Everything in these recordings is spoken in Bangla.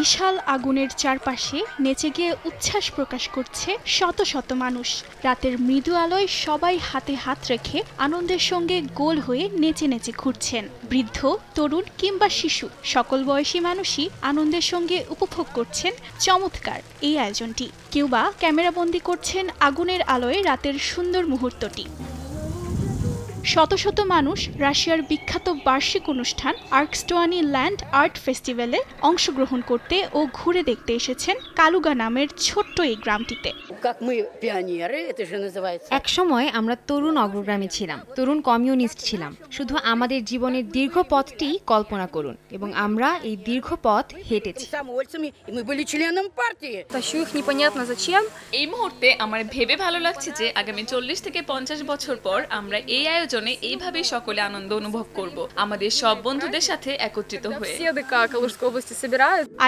বিশাল আগুনের চারপাশে নেচে গিয়ে উচ্ছ্বাস প্রকাশ করছে শত শত মানুষ। রাতের মৃদু আলোয় সবাই হাতে হাত রেখে আনন্দের সঙ্গে গোল হয়ে নেচে নেচে ঘুরছেন। বৃদ্ধ, তরুণ কিংবা শিশু সকল বয়সী মানুষই আনন্দের সঙ্গে উপভোগ করছেন চমৎকার এই আয়োজনটি। কেউ বা ক্যামেরাবন্দি করছেন আগুনের আলোয় রাতের সুন্দর মুহূর্তটি। শত শত মানুষ রাশিয়ার বিখ্যাত বার্ষিক অনুষ্ঠান আর্কস্টোয়ানি ল্যান্ড আর্ট ফেস্টিভ্যালে অংশগ্রহণ করতে ও ঘুরে দেখতে এসেছেন কালুগা নামের ছোট্ট এই গ্রামটিতে। এক সময় আমরা তরুণ অগ্রগামী ছিলাম, তরুণ কমিউনিস্ট ছিলাম। শুধু আমাদের জীবনের দীর্ঘ পথটি কল্পনা করুন এবং আমরা এই দীর্ঘ পথ হেঁটেছি। এই মুহূর্তে আমার ভেবে ভালো লাগছে যে আগামী 40 থেকে 50 বছর পর আমরা এই আয়োজনে এইভাবে সকলে আনন্দ অনুভব করব, আমাদের সব বন্ধুদের সাথে একত্রিত হয়ে।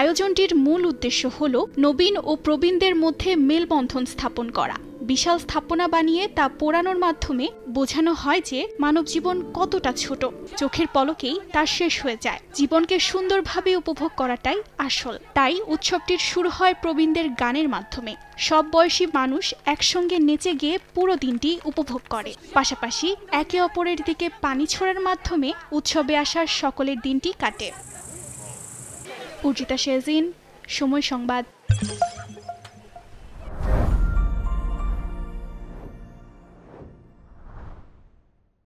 আয়োজনটির মূল উদ্দেশ্য হলো নবীন ও প্রবীণদের মধ্যে মেলবন্ধন স্থাপন করা। বিশাল স্থাপনা বানিয়ে তা পোড়ানোর মাধ্যমে বোঝানো হয় যে মানব জীবন কতটা ছোট, চোখের পলকেই তা শেষ হয়ে যায়। জীবনকে সুন্দরভাবে উপভোগ করাটাই আসল। তাই উৎসবটির শুরু হয় প্রবীণদের গানের মাধ্যমে। সব বয়সী মানুষ একসঙ্গে নেচে গিয়ে পুরো দিনটি উপভোগ করে। পাশাপাশি একে অপরের দিকে পানি ছোড়ার মাধ্যমে উৎসবে আসার সকলের দিনটি কাটে। উর্জিতা শেজিন, সময় সংবাদ।